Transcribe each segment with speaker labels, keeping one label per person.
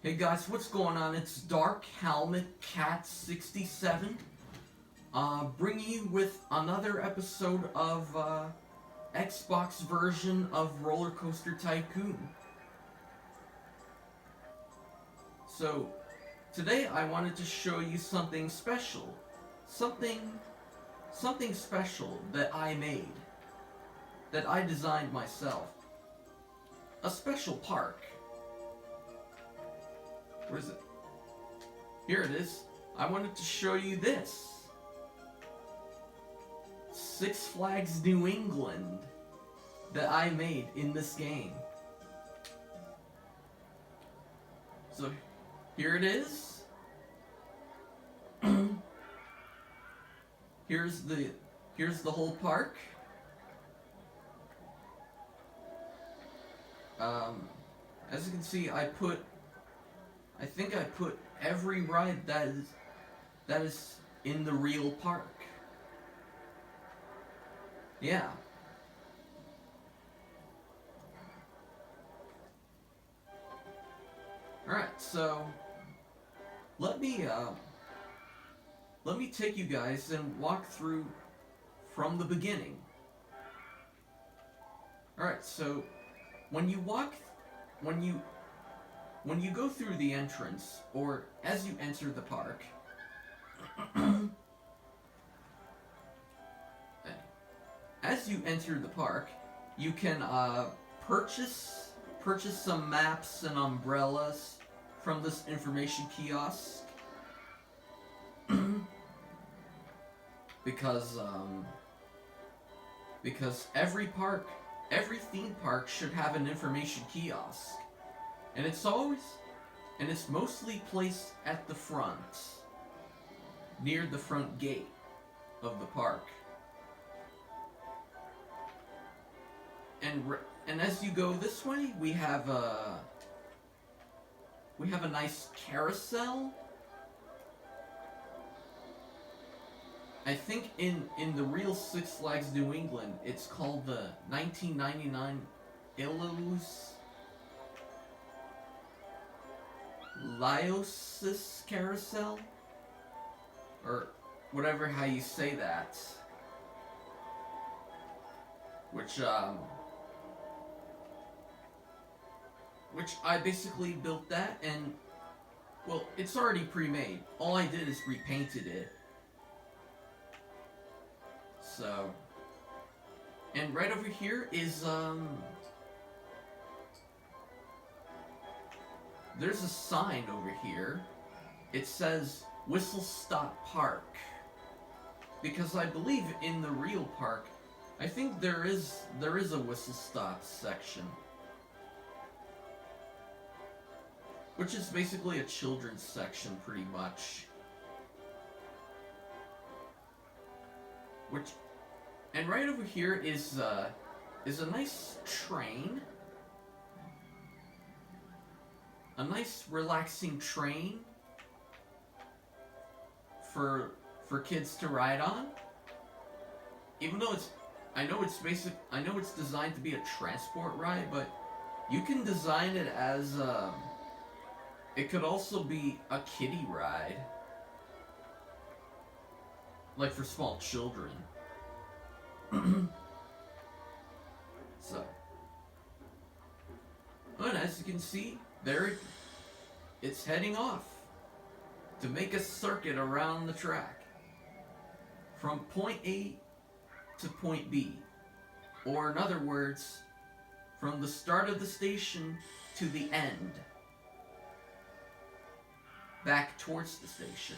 Speaker 1: Hey guys, what's going on? It's Dark Helmet Cat 67, bringing you with another episode of Xbox version of Roller Coaster Tycoon. So today I wanted to show you something special, something special that I made, that I designed myself. A special park. Where is it? Here it is. I wanted to show you this. Six Flags New England that I made in this game. So here it is. here's the whole park. As you can see, I think I put every ride that is in the real park. Yeah. Alright, so let me take you guys and walk through from the beginning. Alright, so when you go through the entrance, or as you enter the park, you can purchase some maps and umbrellas from this information kiosk. because every theme park should have an information kiosk. And it's mostly placed at the front, near the front gate of the park. And as you go this way, we have a nice carousel. I think in the real Six Flags New England, it's called the 1999 Liosis Carousel, or whatever how you say that, which I basically built that, and well, it's already pre-made. All I did is repainted it. So, and right over here is there's a sign over here. It says Whistle Stop Park. Because I believe in the real park, I think there is a Whistle Stop section. Which is basically a children's section, pretty much. And right over here is a nice train. A nice relaxing train for kids to ride on. Even though I know it's designed to be a transport ride, but you can design it as it could also be a kiddie ride, like for small children. So, and as you can see, it's heading off to make a circuit around the track from point A to point B, or in other words, from the start of the station to the end, back towards the station,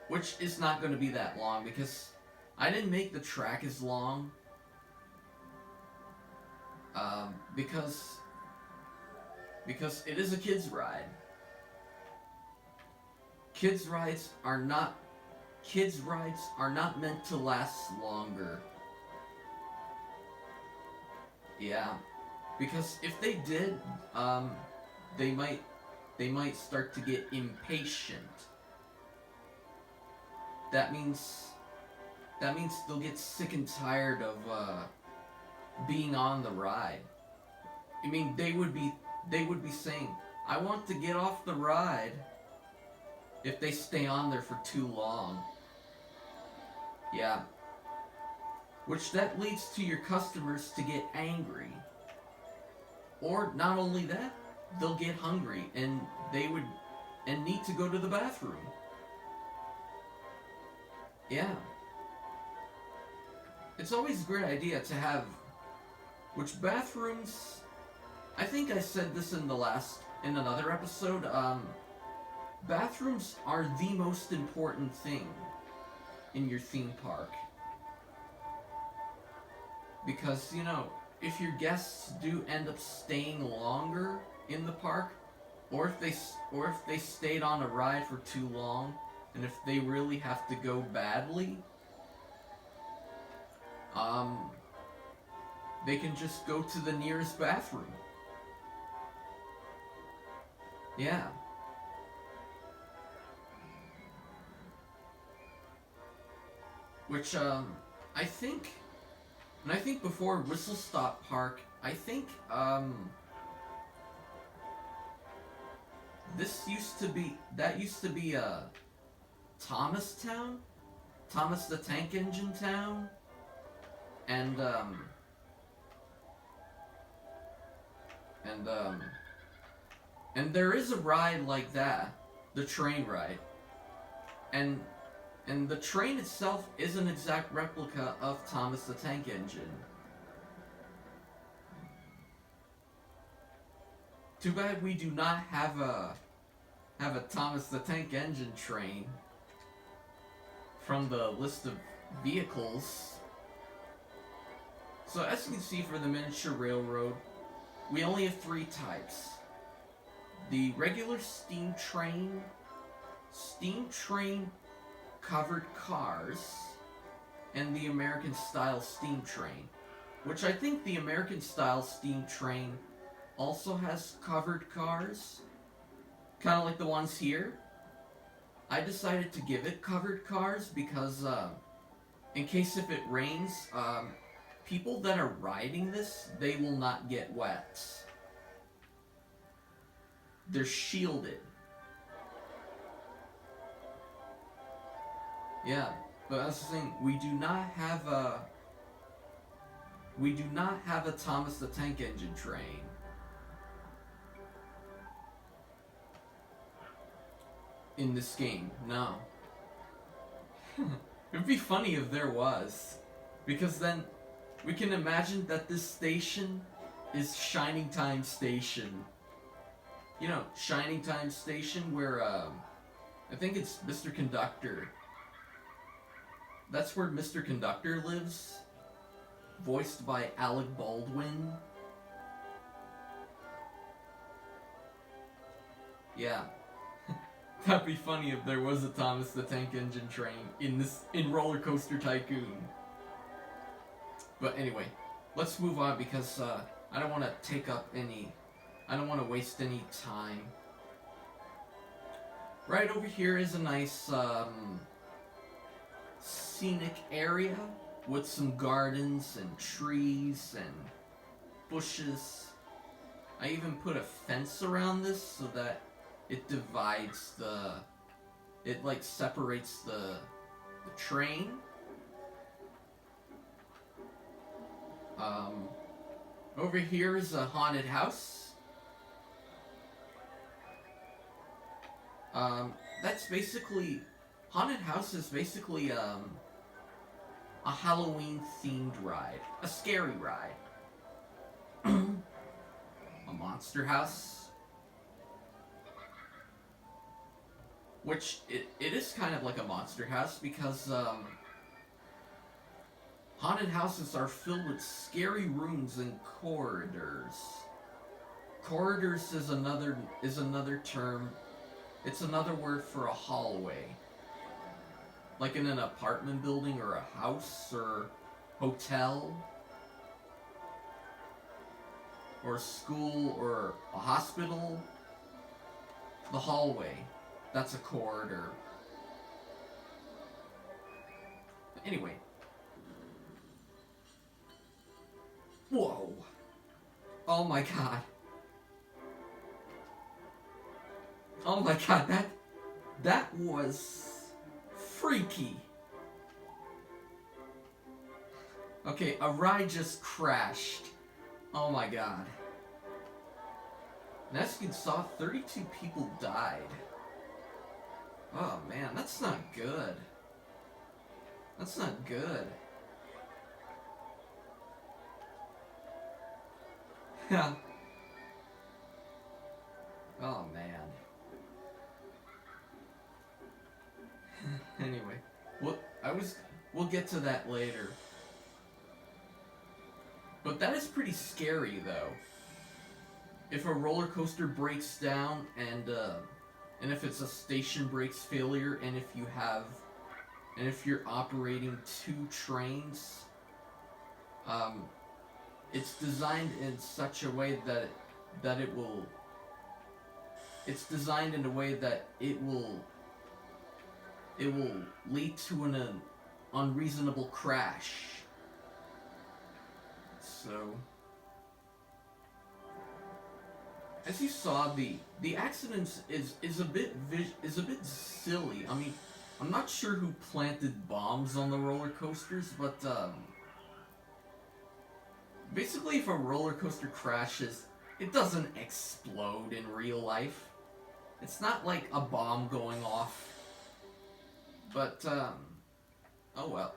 Speaker 1: which is not going to be that long because I didn't make the track as long, because it is a kids ride. Kids rides are not meant to last longer. Yeah, because if they did, they might start to get impatient. That means they'll get sick and tired of being on the ride. I mean, they would be saying, I want to get off the ride if they stay on there for too long. Yeah. Which that leads to your customers to get angry. Or not only that, they'll get hungry and need to go to the bathroom. Yeah. It's always a great idea to have which bathrooms, I think I said this in another episode, bathrooms are the most important thing in your theme park. Because, if your guests do end up staying longer in the park, or if they stayed on a ride for too long, and if they really have to go badly, they can just go to the nearest bathroom. Yeah. Which, I think before Whistle Stop Park, I think, that used to be, Thomastown? Thomas the Tank Engine Town? And there is a ride like that, the train ride. And the train itself is an exact replica of Thomas the Tank Engine. Too bad we do not have a Thomas the Tank Engine train from the list of vehicles. So as you can see for the miniature railroad, we only have 3 types. The regular steam train covered cars, and the American style steam train. Which I think the American style steam train also has covered cars, kind of like the ones here. I decided to give it covered cars because in case if it rains, people that are riding this, they will not get wet. They're shielded. Yeah, but that's the thing. We do not have a Thomas the Tank Engine train. In this game, no. It'd be funny if there was, because then we can imagine that this station is Shining Time Station. Shining Time Station where I think it's Mr. Conductor. That's where Mr. Conductor lives, voiced by Alec Baldwin. Yeah. That'd be funny if there was a Thomas the Tank Engine train in Roller Coaster Tycoon. But anyway, let's move on because I don't want to waste any time. Right over here is a nice scenic area with some gardens and trees and bushes. I even put a fence around this so that it divides separates the train. Over here is a haunted house. Haunted house is basically a Halloween themed ride, a scary ride. A monster house. Which, it is kind of like a monster house because, haunted houses are filled with scary rooms and corridors. Corridors is another term. It's another word for a hallway. Like in an apartment building or a house or hotel. Or a school or a hospital. The hallway. That's a corridor. Anyway. Whoa. Oh my god. Oh my god, that was freaky. Okay, a ride just crashed. Oh my god. And as you saw, 32 people died. Oh man, that's not good. That's not good. Yeah. Oh man. Anyway, we'll get to that later. But that is pretty scary though. If a roller coaster breaks down and if it's a station brakes failure and if you're operating two trains, it's designed in such a way that it will. It's designed in a way that it will lead to an unreasonable crash. So, as you saw, the accident is a bit silly. I mean, I'm not sure who planted bombs on the roller coasters, but basically, if a roller coaster crashes, it doesn't explode in real life. It's not like a bomb going off. But oh well.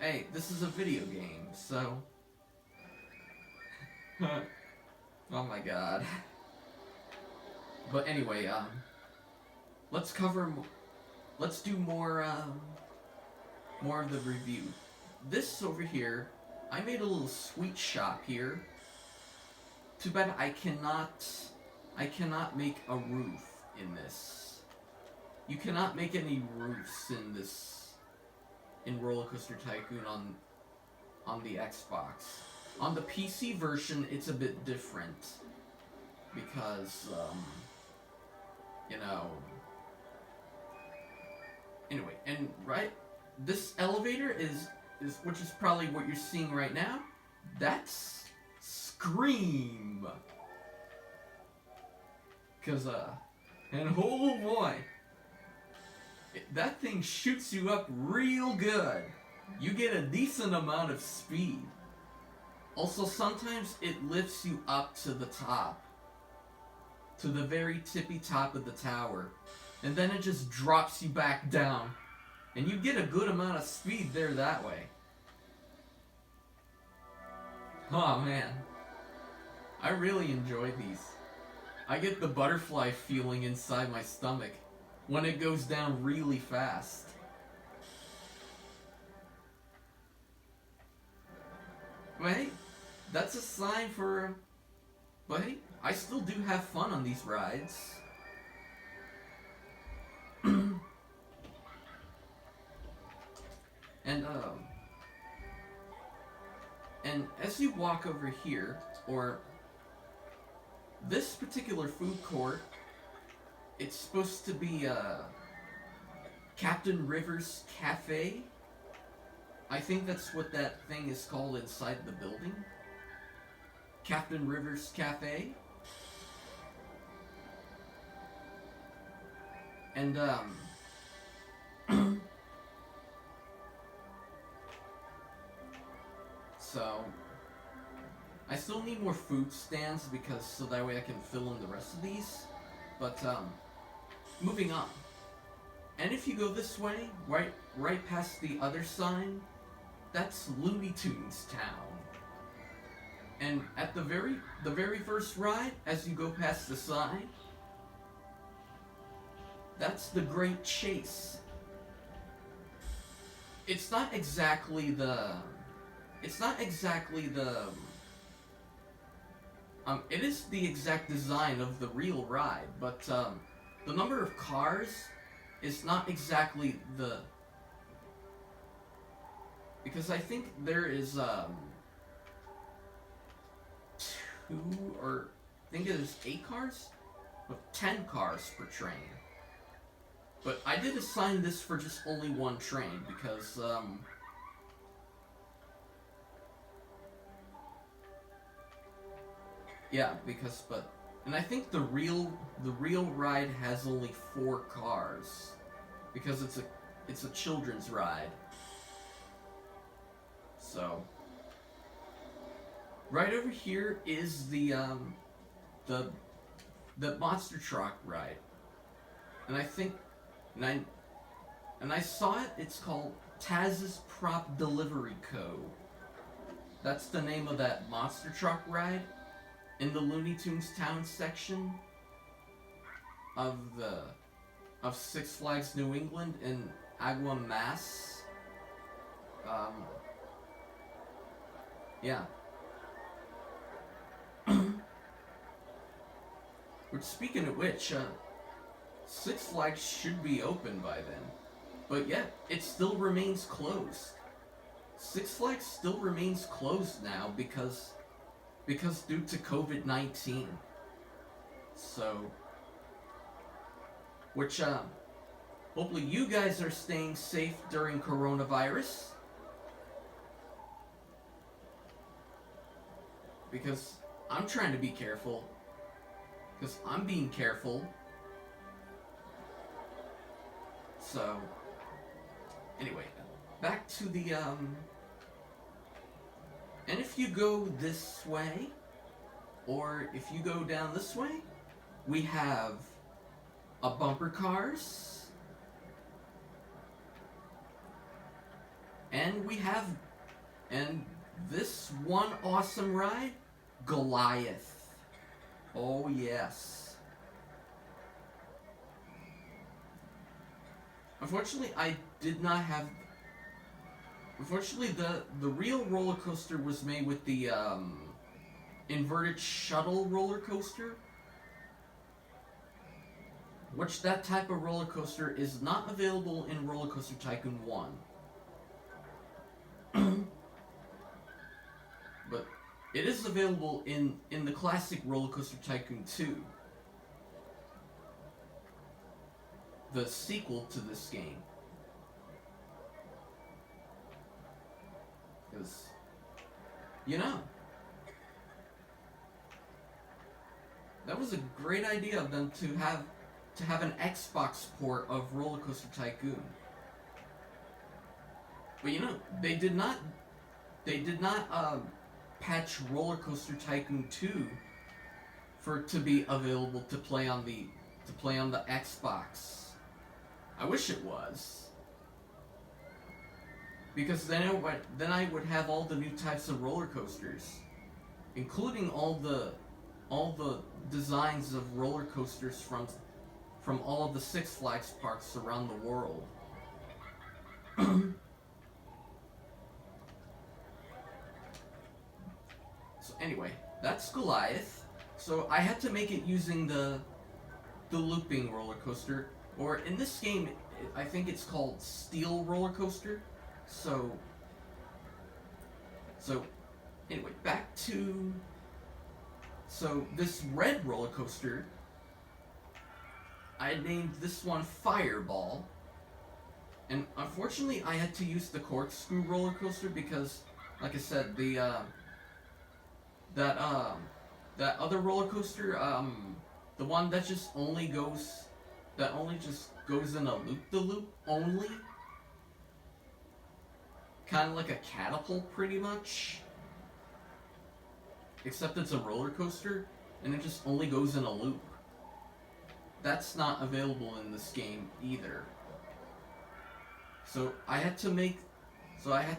Speaker 1: Hey, this is a video game, so. Oh my god. But anyway, let's do more of the review. This over here, I made a little sweet shop here. Too bad I cannot make a roof in this. You cannot make any roofs in Roller Coaster Tycoon on the Xbox. On the PC version, it's a bit different because you know. Anyway, and right, this elevator is which is probably what you're seeing right now. That's Scream. Cause and oh boy, that thing shoots you up real good. You get a decent amount of speed. Also, sometimes it lifts you up to the top. To the very tippy top of the tower. And then it just drops you back down. And you get a good amount of speed there that way. Oh man. I really enjoy these. I get the butterfly feeling inside my stomach when it goes down really fast. But hey, that's a sign for... But hey, I still do have fun on these rides. And as you walk over here, or this particular food court, it's supposed to be Captain Rivers Cafe. I think that's what that thing is called inside the building. Captain Rivers Cafe. And so I still need more food stands because so that way I can fill in the rest of these. But moving on. And if you go this way, right past the other sign, that's Looney Tunes Town. And at the very first ride, as you go past the sign, that's the Great Chase. It's not exactly the it is the exact design of the real ride, but the number of cars is not exactly the, because I think there is 8 cars, but 10 cars per train. But I did assign this for just only one train because And I think the real ride has only 4 cars because it's a children's ride. So right over here is the monster truck ride. And I think and I saw it, it's called Taz's Prop Delivery Co. That's the name of that monster truck ride in the Looney Tunes Town section of Six Flags New England in Agua, Mass. Yeah. Which, speaking of which, Six Flags should be open by then. But yet, it still remains closed. Six Flags still remains closed now because due to COVID-19. So, which, hopefully you guys are staying safe during coronavirus. Because I'm trying to be careful. Because I'm being careful. So, anyway, back to the, and if you go this way, or if you go down this way, we have a bumper cars, and this one awesome ride, Goliath. Oh yes. Unfortunately, the real roller coaster was made with the inverted shuttle roller coaster, which that type of roller coaster is not available in Roller Coaster Tycoon 1. But it is available in the classic Roller Coaster Tycoon 2, the sequel to this game. Because, you know, that was a great idea of them to have an Xbox port of Roller Coaster Tycoon. But you know, they did not patch Roller Coaster Tycoon 2 for it to be available to play on the Xbox. I wish it was, because then I would have all the new types of roller coasters, including all the designs of roller coasters from all of the Six Flags parks around the world. So anyway, that's Goliath. So I had to make it using the looping roller coaster, or in this game, I think it's called Steel Roller Coaster. So anyway, back to this red roller coaster. I named this one Fireball, and unfortunately, I had to use the corkscrew roller coaster because, like I said, that other roller coaster, the one that just only goes in a loop-de-loop only, kind of like a catapult pretty much, except it's a roller coaster and it just only goes in a loop. That's not available in this game either. So I had to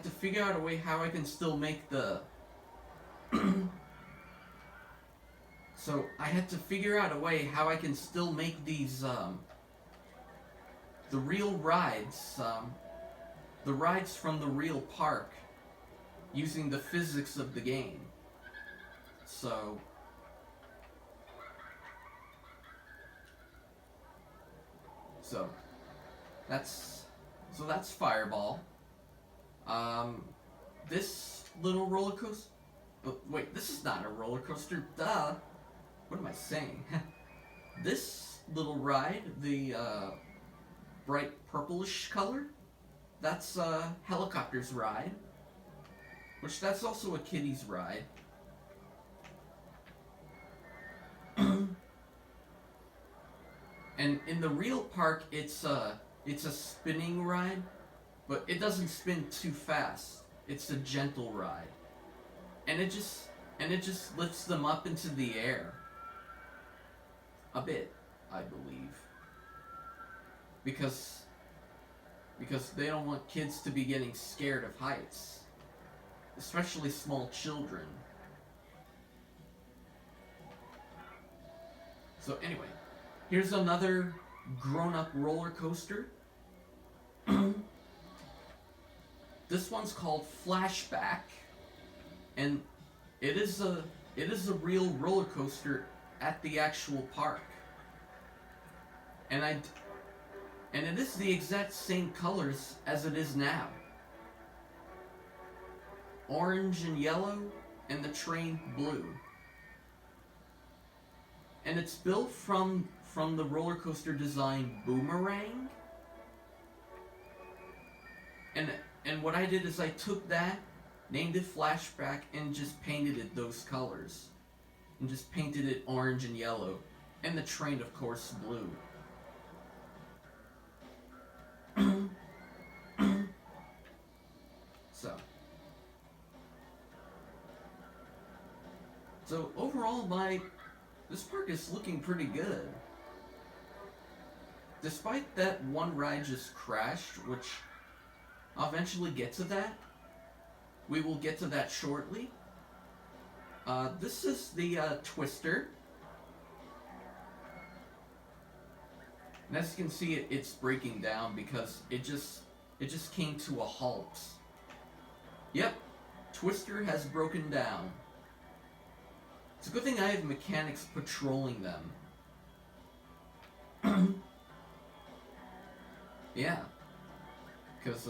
Speaker 1: figure out a way how I can still make the So I had to figure out a way how I can still make these, the real rides, the rides from the real park, using the physics of the game. So that's Fireball. This little roller coaster. Oh, wait, this is not a roller coaster. Duh. What am I saying? This little ride, the bright purplish color, that's Helicopter's ride, which that's also a kiddie's ride. And in the real park, it's a spinning ride, but it doesn't spin too fast. It's a gentle ride, and it just lifts them up into the air a bit, I believe, because they don't want kids to be getting scared of heights, especially small children. So anyway, here's another grown-up roller coaster. This one's called Flashback, and it is a real roller coaster at the actual park. And it is the exact same colors as it is now. Orange and yellow, and the train blue. And it's built from the roller coaster design Boomerang. And what I did is I took that, named it Flashback, and just painted it those colors. And just painted it orange and yellow. And the train, of course, blue. So overall, this park is looking pretty good. Despite that one ride just crashed, which I'll eventually get to that. We will get to that shortly. This is the Twister. And as you can see, it's breaking down because it just came to a halt. Yep, Twister has broken down. It's a good thing I have mechanics patrolling them. Yeah, because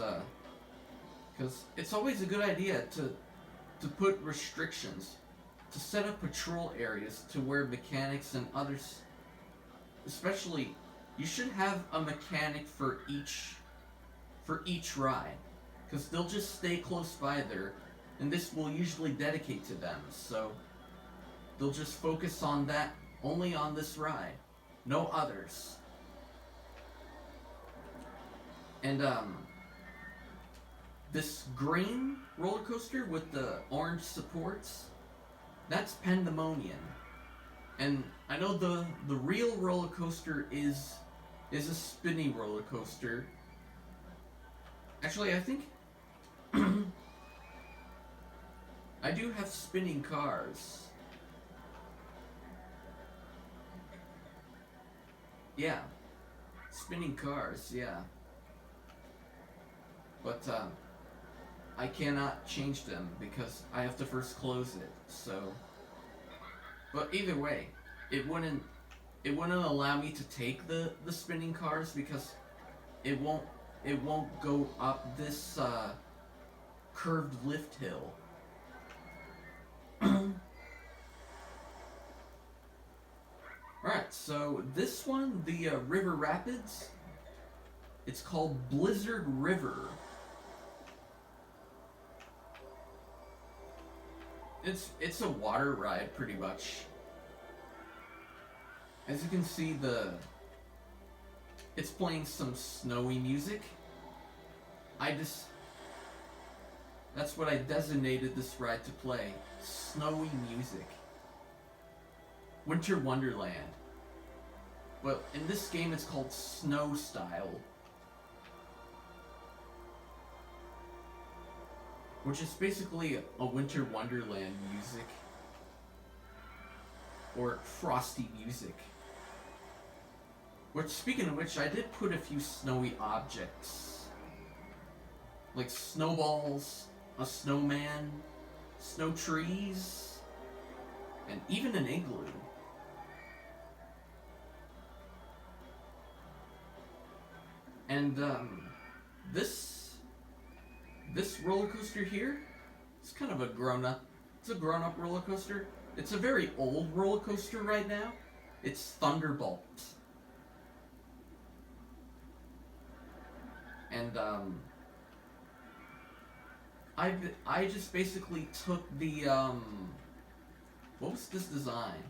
Speaker 1: it's always a good idea to put restrictions, to set up patrol areas to where mechanics and others, especially, you should have a mechanic for each ride, because they'll just stay close by there, and this will usually dedicate to them, so they'll just focus on that, only on this ride, no others. And this green roller coaster with the orange supports, that's Pandemonium. And I know the real roller coaster is a spinny roller coaster. Actually, I think I do have spinning cars. Yeah, spinning cars, yeah. But I cannot change them because I have to first close it. So, but either way, it wouldn't allow me to take the spinning cars because it won't go up this curved lift hill. Alright, so this one, the River Rapids, it's called Blizzard River. It's a water ride, pretty much. As you can see, it's playing some snowy music. That's what I designated this ride to play. Snowy music. Winter Wonderland. But in this game it's called Snow Style. Which is basically a Winter Wonderland music. Or frosty music. Which, speaking of which, I did put a few snowy objects. Like snowballs, a snowman, snow trees, and even an igloo. And this roller coaster here, it's kind of a grown-up roller coaster. It's a very old roller coaster right now. It's Thunderbolt. And I just basically took the what was this design?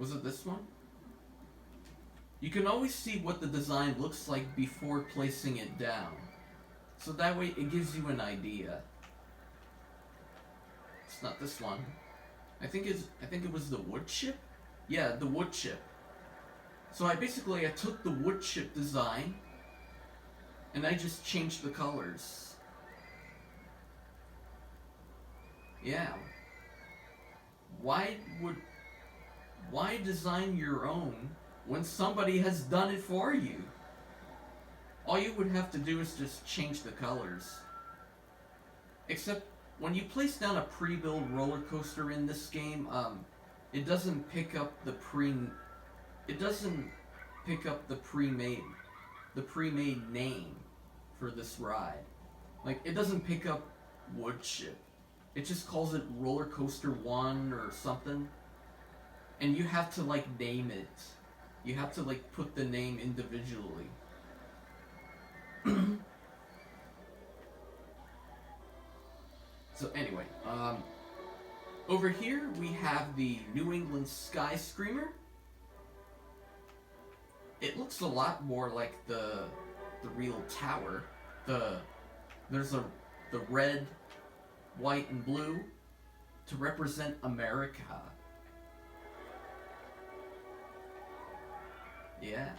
Speaker 1: Was it this one? You can always see what the design looks like before placing it down. So that way it gives you an idea. It's not this one. I think it was the wood chip? Yeah, the wood chip. So I took the wood chip design and I just changed the colors. Yeah. Why design your own when somebody has done it for you? All you would have to do is just change the colors. Except when you place down a pre-built roller coaster in this game, it doesn't pick up the pre-made name for this ride. Like, it doesn't pick up wood chip. It just calls it Roller Coaster 1 or something. And you have to, like, name it. You have to, like, put the name individually. So anyway, over here we have the New England Sky Screamer. It looks a lot more like the real tower. There's the red, white, and blue to represent America. Yeah.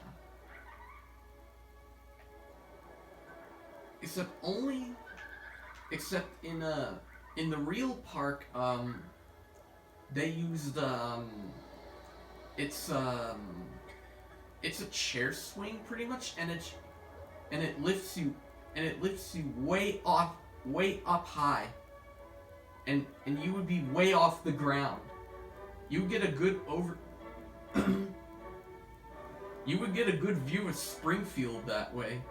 Speaker 1: Except in the real park, they used it's a chair swing pretty much, and it lifts you way up high, and you would be way off the ground. You would get a good you would get a good view of Springfield that way.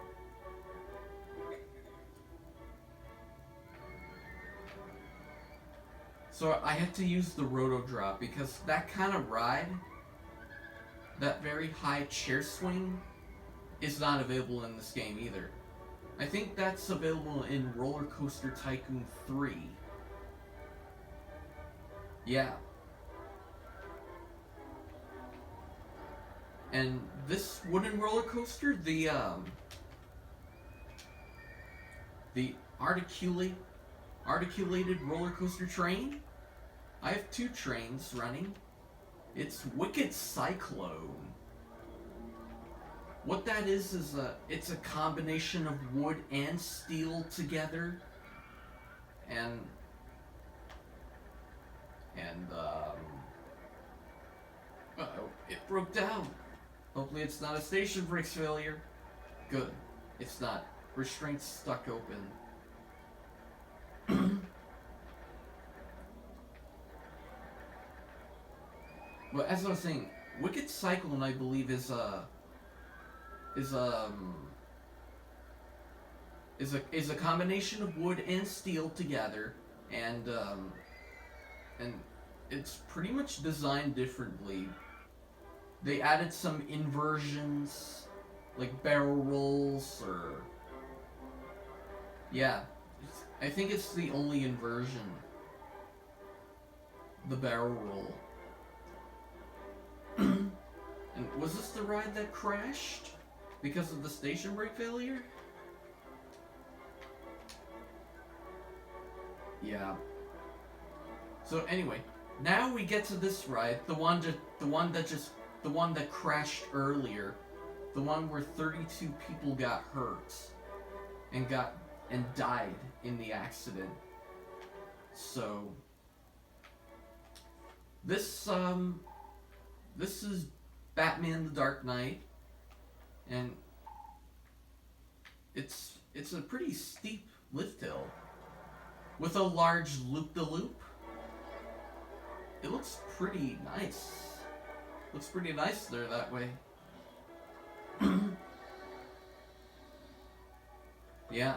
Speaker 1: So I had to use the roto drop because that kind of ride, that very high chair swing, is not available in this game either. I think that's available in Roller Coaster Tycoon 3. Yeah. And this wooden roller coaster, the articulated roller coaster train, I have two trains running. It's Wicked Cyclone. What that is it's a combination of wood and steel together, and uh-oh, it broke down. Hopefully it's not a station brakes failure. Good. It's not. Restraints stuck open. But as I was saying, Wicked Cyclone, I believe, is a combination of wood and steel together, and it's pretty much designed differently. They added some inversions, like barrel rolls, or yeah, I think it's the only inversion. The barrel roll. And was this the ride that crashed because of the station brake failure? Yeah. So anyway, now we get to this ride, the one that crashed earlier, the one where 32 people got hurt and died in the accident. So this is Batman: The Dark Knight, and it's a pretty steep lift hill with a large loop-de-loop. It looks pretty nice. Looks pretty nice there that way. Yeah.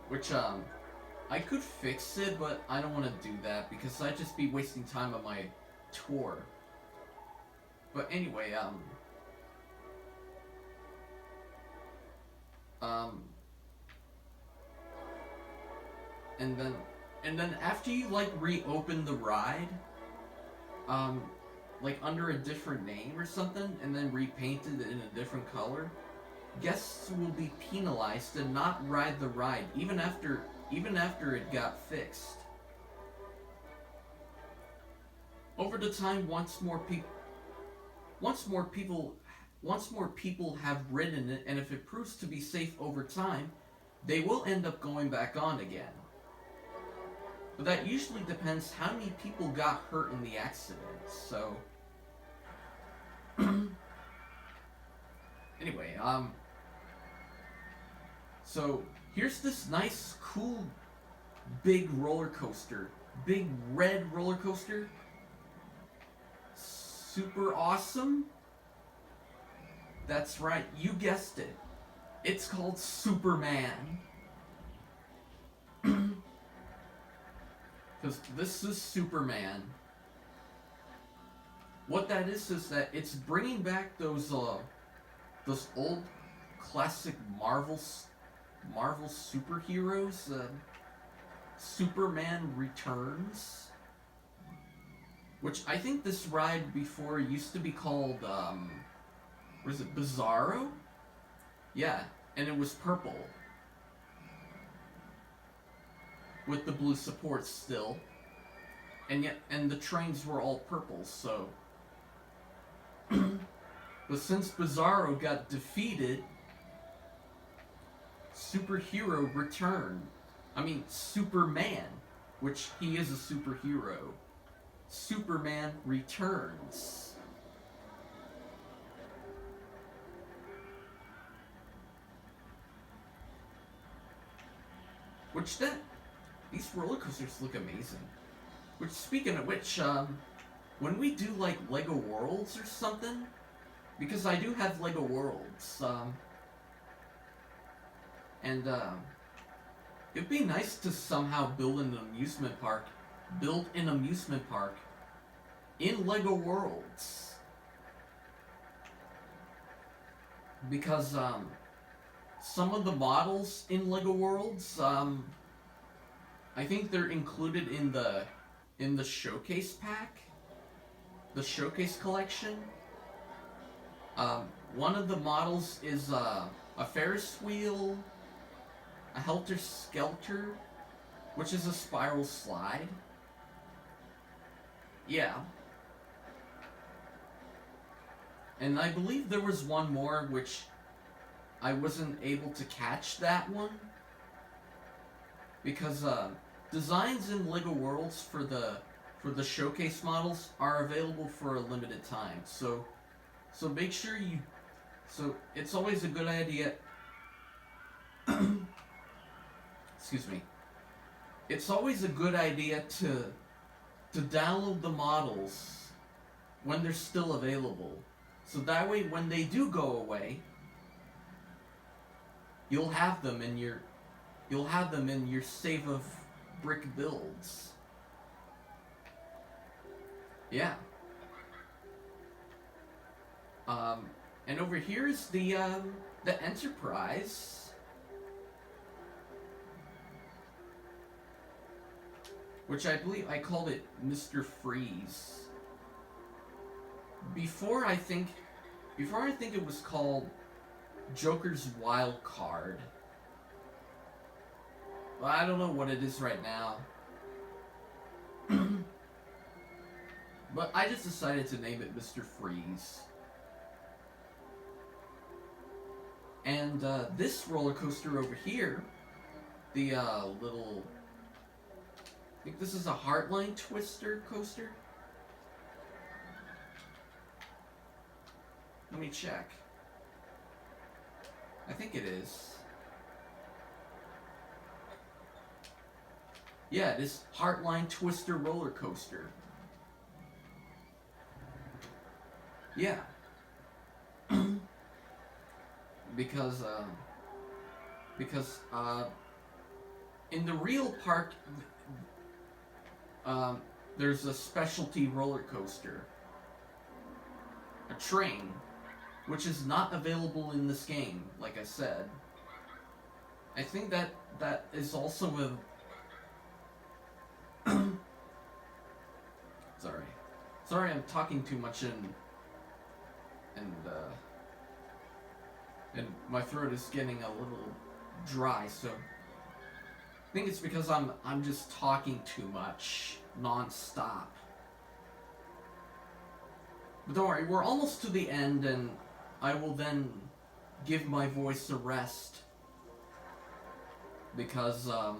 Speaker 1: Which, I could fix it, but I don't want to do that because I'd just be wasting time on my tour. But anyway, and then after you like reopen the ride, um, like under a different name or something, and then repainted it in a different color, guests will be penalized to not ride the ride even after it got fixed. Over the time, once more people have ridden it, and if it proves to be safe over time, they will end up going back on again. But that usually depends how many people got hurt in the accident. So anyway, so here's this nice, cool, big roller coaster. Big red roller coaster. Super awesome. That's right, you guessed it. It's called Superman. Because this is Superman. What that is that it's bringing back those old classic Marvel superheroes. Superman Returns, which I think this ride before used to be called what is it, Bizarro? Yeah, and it was purple with the blue supports still, and the trains were all purple. So, but since Bizarro got defeated, superhero returned. I mean, Superman, which he is a superhero. Superman returns. These roller coasters look amazing. Which, speaking of which, when we do like Lego Worlds or something, because I do have Lego Worlds, it'd be nice to somehow build an amusement park in Lego Worlds. Because, some of the models in Lego Worlds, I think they're included in the showcase pack, the showcase collection. One of the models is a Ferris wheel, a Helter Skelter, which is a spiral slide. Yeah. And I believe there was one more which I wasn't able to catch that one because designs in Lego Worlds for the showcase models are available for a limited time. So make sure you. So it's always a good idea. Excuse me. It's always a good idea to download the models when they're still available. So that way, when they do go away, you'll have them in your save of brick builds. Yeah. And over here is the Enterprise, which I believe I called it Mr. Freeze. Before I think it was called Joker's Wild Card. Well, I don't know what it is right now. But I just decided to name it Mr. Freeze. And this roller coaster over here, the little, I think this is a Heartline Twister coaster. Let me check. I think it is. Yeah, it is Heartline Twister roller coaster. Yeah. because in the real park, there's a specialty roller coaster, a train, which is not available in this game, like I said. I think that is also a... Sorry. Sorry, I'm talking too much and my throat is getting a little dry. So I think it's because I'm just talking too much non-stop. But don't worry, we're almost to the end, and I will then give my voice a rest because so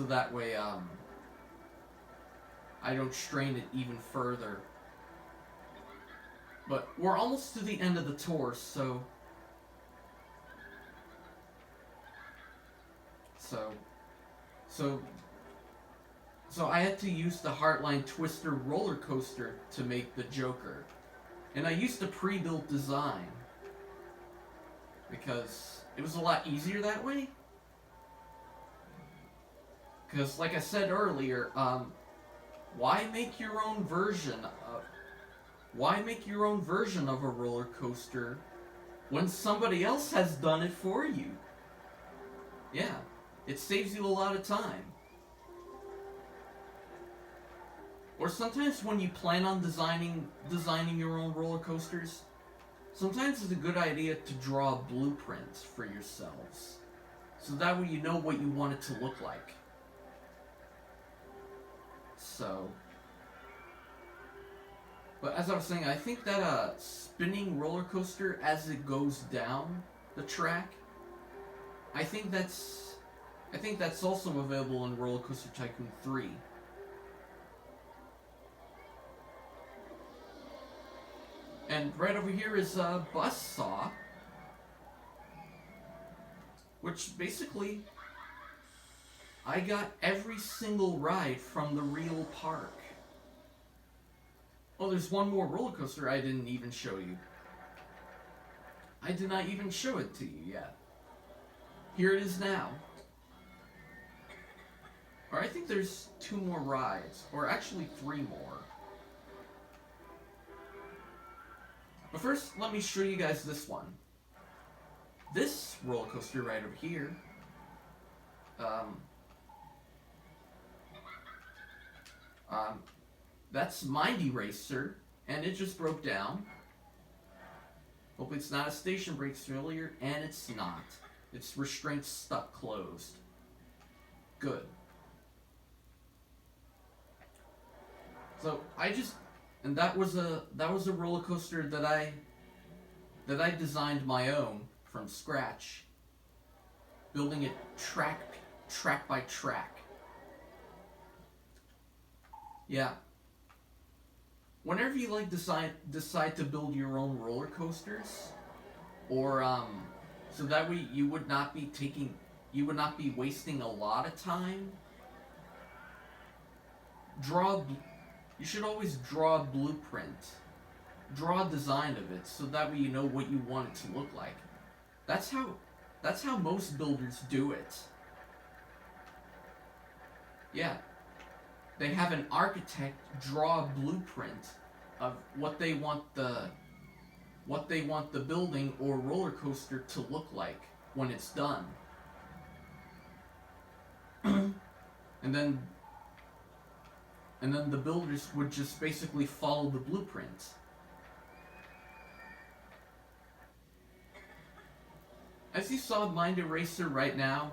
Speaker 1: that way I don't strain it even further. But we're almost to the end of the tour, so I had to use the Heartline Twister roller coaster to make the Joker. And I used a pre-built design because it was a lot easier that way. Because, like I said earlier, why make your own version of a roller coaster when somebody else has done it for you? Yeah, it saves you a lot of time. Or sometimes when you plan on designing your own roller coasters, sometimes it's a good idea to draw blueprints for yourselves, so that way you know what you want it to look like. So, but as I was saying, I think that a spinning roller coaster as it goes down the track, I think that's also available in Roller Coaster Tycoon 3. And right over here is a Buzzsaw, which basically I got every single ride from the real park. Oh, there's one more roller coaster I didn't even show you. I did not even show it to you yet. Here it is now. Or I think there's 2 more rides, or actually 3 more. But first, let me show you guys this one. This roller coaster right over here, that's Mind Eraser, and it just broke down. Hopefully it's not a station breaks failure, and it's not. Its restraints stuck closed. Good. So and that was a roller coaster that I designed my own from scratch, building it track by track. Yeah. Whenever you decide to build your own roller coasters, or so that way you would not be wasting a lot of time. You should always draw a blueprint, draw a design of it, so that way you know what you want it to look like. That's how most builders do it. Yeah. They have an architect draw a blueprint of what they want the building or roller coaster to look like when it's done. And then the builders would just basically follow the blueprint. As you saw Mind Eraser right now,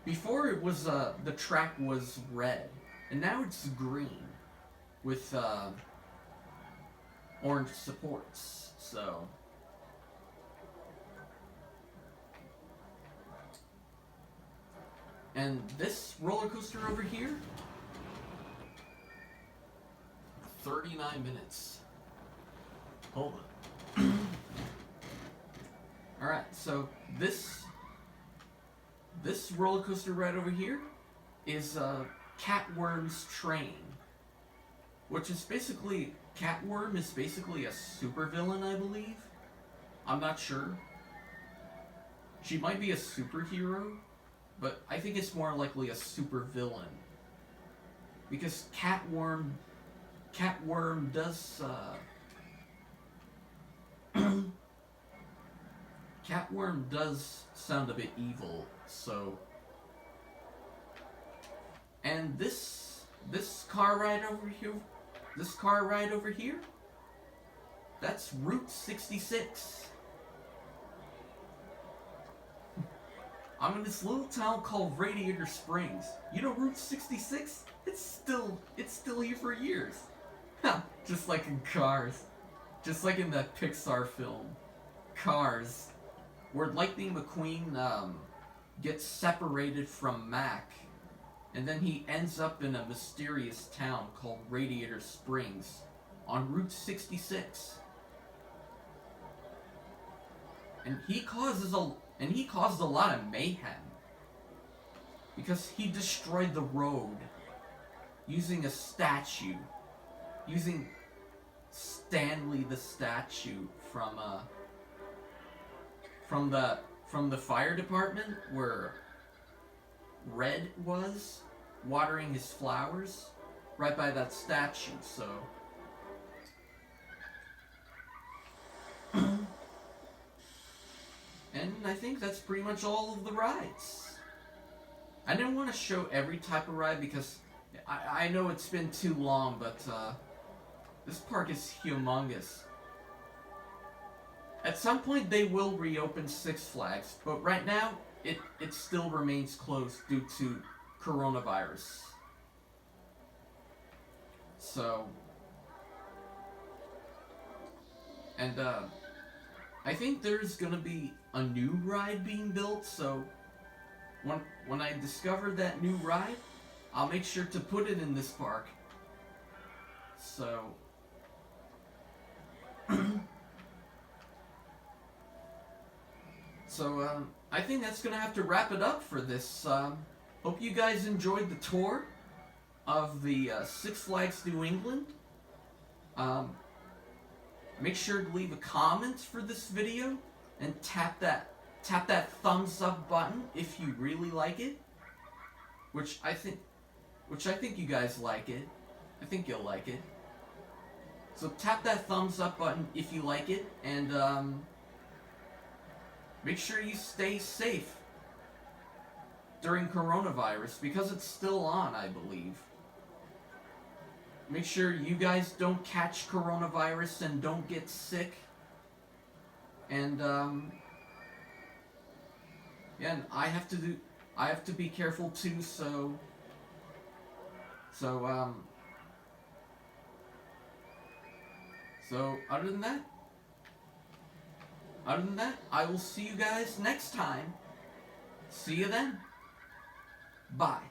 Speaker 1: before it was the track was red, and now it's green with orange supports. So and this roller coaster over here, 39 minutes. Hold on. Alright, so this roller coaster right over here is Catworm's Train, which is basically, Catworm is basically a supervillain, I believe. I'm not sure. She might be a superhero, but I think it's more likely a supervillain, because Catworm does Catworm does sound a bit evil, so. And this this car ride over here, this car ride over here, that's Route 66. I'm in this little town called Radiator Springs. You know Route 66? It's still here for years. Just like in Cars. Just like in that Pixar film, Cars, where Lightning McQueen gets separated from Mac, and then he ends up in a mysterious town called Radiator Springs on Route 66. And he caused a lot of mayhem because he destroyed the road using a statue, using Stanley the statue from the fire department where Red was watering his flowers right by that statue. So and I think that's pretty much all of the rides. I didn't want to show every type of ride because I know it's been too long, but this park is humongous. At some point they will reopen Six Flags, but right now it still remains closed due to coronavirus. So, and I think there's gonna be a new ride being built, so when I discover that new ride, I'll make sure to put it in this park. So I think that's gonna have to wrap it up for this. Hope you guys enjoyed the tour of the Six Flags New England. Make sure to leave a comment for this video and tap that thumbs up button if you really like it. Which I think you guys like it. I think you'll like it. So tap that thumbs up button if you like it, and make sure you stay safe during coronavirus because it's still on, I believe. Make sure you guys don't catch coronavirus and don't get sick. And yeah, and I have to be careful too, so other than that, I will see you guys next time. See you then. Bye.